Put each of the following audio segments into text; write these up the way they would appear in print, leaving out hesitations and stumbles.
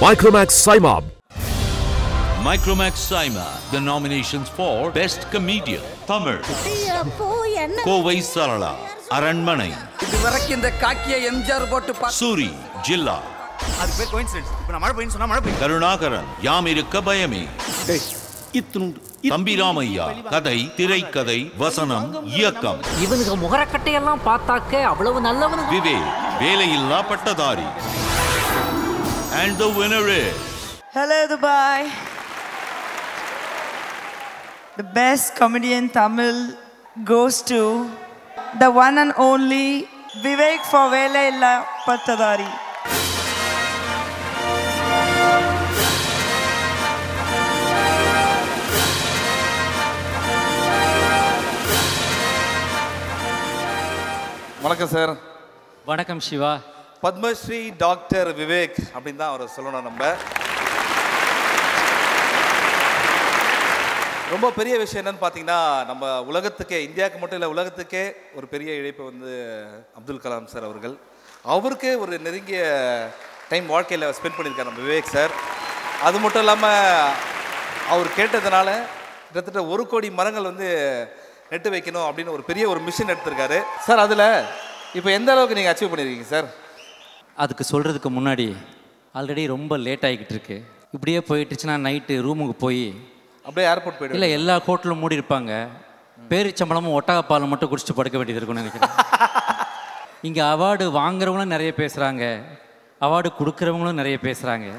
Micromax Saima. Micromax Saima. The nominations for Best Comedian Tamil. Kovai Sarala. Aranmanai. Suri. Jilla. Karunakaran. Yamirukka Bayame. தம்பி ராமையா கதை திரைக்கதை வசனம் இயக்கம் இவனுக்கு முகரக்கட்டையெல்லாம் பார்த்தாக்க அவ்வளவு நல்லவனு விவே வேலையில்லா பட்டதாரி and the winner is Hello Dubai. The best comedian Tamil goes to the one and only Vivek for வேலையில்லா பட்டதாரி. வணக்கம் சார். வணக்கம் சிவா. பத்மஸ்ரீ டாக்டர் விவேக் அப்படின்னு தான் அவரை சொல்லணும். நம்ம ரொம்ப பெரிய விஷயம் என்னன்னு பார்த்தீங்கன்னா, நம்ம உலகத்துக்கே, இந்தியாவுக்கு மட்டும் இல்லை உலகத்துக்கே ஒரு பெரிய இழைப்பு வந்து அப்துல் கலாம் சார் அவர்கள். அவருக்கு ஒரு நெருங்கிய டைம் வாழ்க்கையில் ஸ்பெண்ட் பண்ணியிருக்காரு நம்ம விவேக் சார். அது மட்டும் இல்லாமல் அவர் கேட்டதுனால கிட்டத்தட்ட 1 கோடி மரங்கள் வந்து நெட்டு வைக்கணும் அப்படின்னு ஒரு பெரிய ஒரு மிஷன் எடுத்திருக்காரு சார். அதில் இப்போ எந்த அளவுக்கு நீங்கள் அச்சீவ் பண்ணியிருக்கீங்க சார்? அதுக்கு சொல்கிறதுக்கு முன்னாடி ஆல்ரெடி ரொம்ப லேட் ஆகிக்கிட்டு இருக்கு. இப்படியே போயிட்டுச்சுன்னா நைட்டு ரூமுக்கு போய் அப்படியே ஏர்போர்ட் போய்ட்டு இல்லை எல்லா ஹோட்டலும் மூடி இருப்பாங்க. பேரிச்சம்பளமும் ஒட்டகப்பாலும் மட்டும் குடிச்சிட்டு படுக்க வேண்டியது இருக்குன்னு நினைக்கிறேன். இங்கே அவார்டு வாங்குறவங்களும் நிறைய பேசுகிறாங்க, அவார்டு கொடுக்குறவங்களும் நிறைய பேசுகிறாங்க.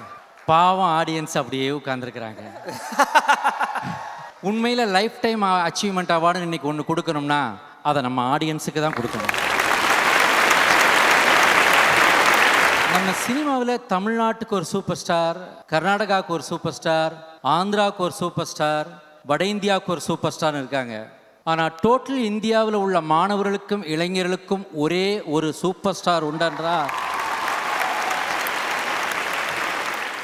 பாவம் ஆடியன்ஸ் அப்படியே உட்காந்துருக்குறாங்க. உண்மையில் லைஃப் டைம் அச்சீவ்மெண்ட் அவார்டுன்னு இன்றைக்கி ஒன்று கொடுக்கணும்னா அதை நம்ம ஆடியன்ஸுக்கு தான் கொடுக்கணும். நம்ம சினிமாவில் தமிழ்நாட்டுக்கு ஒரு சூப்பர் ஸ்டார், கர்நாடகாவுக்கு ஒரு சூப்பர் ஸ்டார், ஆந்திராவுக்கு ஒரு சூப்பர் ஸ்டார், வட இந்தியாவுக்கு ஒரு சூப்பர் ஸ்டார்னு இருக்காங்க. ஆனால் டோட்டல் இந்தியாவில் உள்ள மாணவர்களுக்கும் இளைஞர்களுக்கும் ஒரே ஒரு சூப்பர் ஸ்டார் உண்டன்றா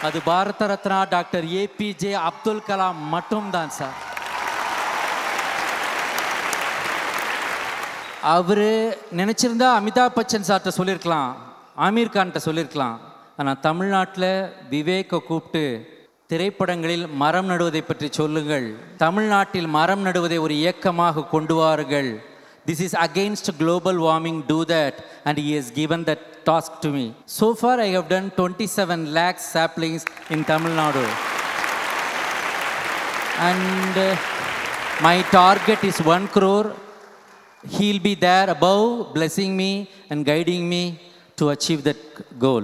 அது பாரத ரத்னா டாக்டர் ஏபிஜே அப்துல் கலாம் மட்டும்தான் சார். அவர் நினச்சிருந்தா அமிதாப் பச்சன் சார்கிட்ட சொல்லியிருக்கலாம், ஆமீர் கான்கிட்ட சொல்லியிருக்கலாம். ஆனால் தமிழ்நாட்டில் விவேக்கை கூப்பிட்டு திரைப்படங்களில் மரம் நடுவதை பற்றி சொல்லுங்கள், தமிழ்நாட்டில் மரம் நடுவதை ஒரு இயக்கமாக கொண்டு வாருங்கள், this is against global warming, do that, and he has given that task to me. So far I have done 27 lakh saplings in Tamil Nadu, and my target is 1 crore. He'll be there above blessing me and guiding me to achieve that goal.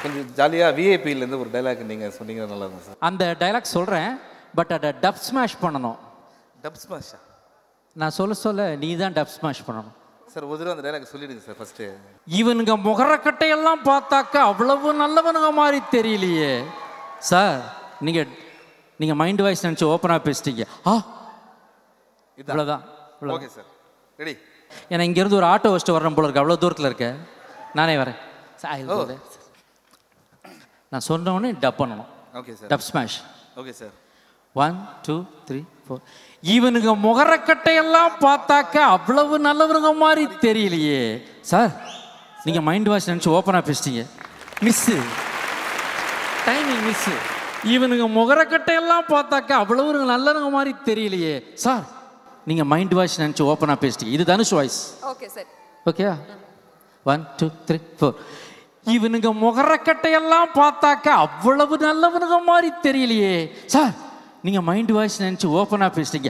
கொஞ்சம் ஜாலியாக விஐபியிலேருந்து ஒரு dialogue நீங்கள் சொன்னீங்க, நல்லா இருக்கும் sir. அந்த dialogue சொல்கிறேன், but அதை டப் ஸ்மாஷ் பண்ணணும். டப் ஸ்மாஷா? நான் சொல்ல நீ தான் டப் ஸ்மாஷ் பண்ணணும் சார். ஒரு தடவை அந்த டைலாக் சொல்லிடுங்க சார் ஃபஸ்ட்டு. இவனுங்க முகரக்கட்டையெல்லாம் பார்த்தாக்க அவ்வளவு நல்லவனுங்க மாதிரி தெரியலையே சார். நீங்கள் மைண்ட் வாய்ஸ் நினச்சி ஓப்பனாக பேசிட்டீங்க. இவ்வளோதான். Okay sir, ready. ஏன்னா இங்கேருந்து ஒரு ஆட்டோ வச்சுட்டு வரேன் போல இருக்கு, அவ்வளோ தூரத்தில் இருக்க. நானே வரேன். நான் சொன்னோடனே டப் பண்ணணும். Okay sir. Dub smash. Okay sir. 1 2 3 4. இவனுங்க முகரக்கட்டையெல்லாம் பார்த்தாக்க அவ்வளவு நல்லவனுங்க மாதிரி தெரியலையே சார். நீங்கள் மைண்ட் வாஷ் நினச்சி ஓப்பனாக பேசிட்டீங்க. Miss, timing miss. இவனுங்க முகரக்கட்டையெல்லாம் பார்த்தாக்க அவ்வளவு நல்லவனுங்க மாதிரி தெரியலையே சார். நீங்கள் மைண்ட் வாஷ் நினச்சி ஓப்பனாக பேசிட்டீங்க. இது Dhanush voice. Okay sir. Okay. 1 2 3 4. இவனுங்க முகரக்கட்டையெல்லாம் பார்த்தாக்க அவ்வளவு நல்லவனுங்க மாதிரி தெரியலையே சார். நீங்கள் மைண்ட் வாய்ஸ் நினச்சி ஓப்பனாக பேசிட்டீங்க.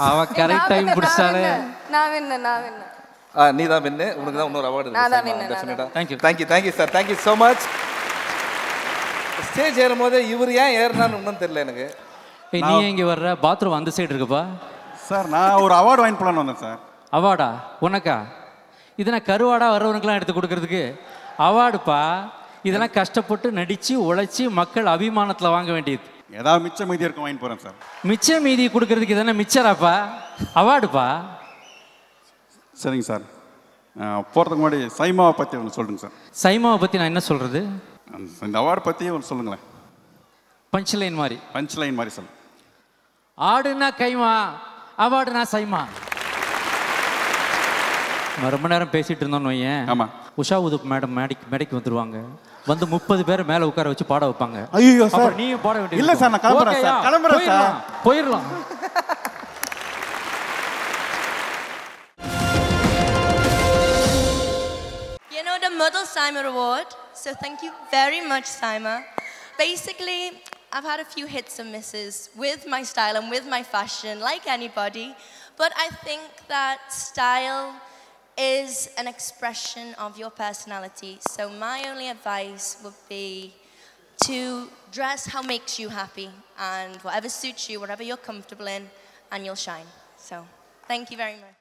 அவ கரெக்ட் டைம் பிடிச்சாலே. நீ தான் வின்னு. உனக்கு தான் இன்னொரு அவார்டு இருக்கு. Thank you thank you thank you sir. Thank you so much. Stage ஏறும்போது இவர் ஏன் ஏறினான்னு ஒன்றும் தெரியல எனக்கு. நீ எங்கே வர்ற? பாத்ரூம் அந்த சைடு இருக்குப்பா சார். நான் ஒரு அவார்டு வாங்கி போலான்னு வந்தேன் சார். அவார்டா உனக்கா? இதெல்லாம் கருவாடா வர்றவனுக்கெல்லாம் எடுத்து கொடுக்கறதுக்கு அவார்டுப்பா. இதெல்லாம் கஷ்டப்பட்டு நடித்து உழைச்சி மக்கள் அபிமானத்தில் வாங்க வேண்டியது. ஏதாவது மிச்சம் மீதி இருக்கும் வாங்கி போகிறேன் சார். மிச்ச மீதி கொடுக்கறதுக்கு இதெல்லாம் மிச்சராப்பா, அவார்டுப்பா. சரிங்க சார். போகிறதுக்கு முன்னாடி சைமாவை பற்றி ஒன்று சொல்லுங்கள் சார். சைமாவை பற்றி நான் என்ன சொல்கிறது? இந்த அவார்டு பற்றி ஒன்று சொல்லுங்களேன். பஞ்ச் லைன் மாதிரி. பஞ்ச் லைன் மாதிரி சொல்லு. ஆடுனா கைமா, அவார்டுனா சைமா. ரொம்ப நேரம் பேசிட்டு இருந்தோம். ஆமாம். உஷா உதுப் மேடம் மேடைக்கு வந்துருவாங்க. வந்து 30 பேரை மேலே உட்கார வச்சு பாட வைப்பாங்க. ஐயோ சார், அப்புறம் நீயும் பாட வேண்டியது. இல்லை சார், நான் கிளம்புறேன் சார், கிளம்புறேன் சார். போயிடலாம். You know the Myrtle Simon Award, so thank you very much, Simon. Basically, I've had a few hits and misses with my style and with my fashion, like anybody, but I think that style is an expression of your personality. So my only advice would be to dress how makes you happy, and whatever suits you, whatever you're comfortable in, and you'll shine. So thank you very much.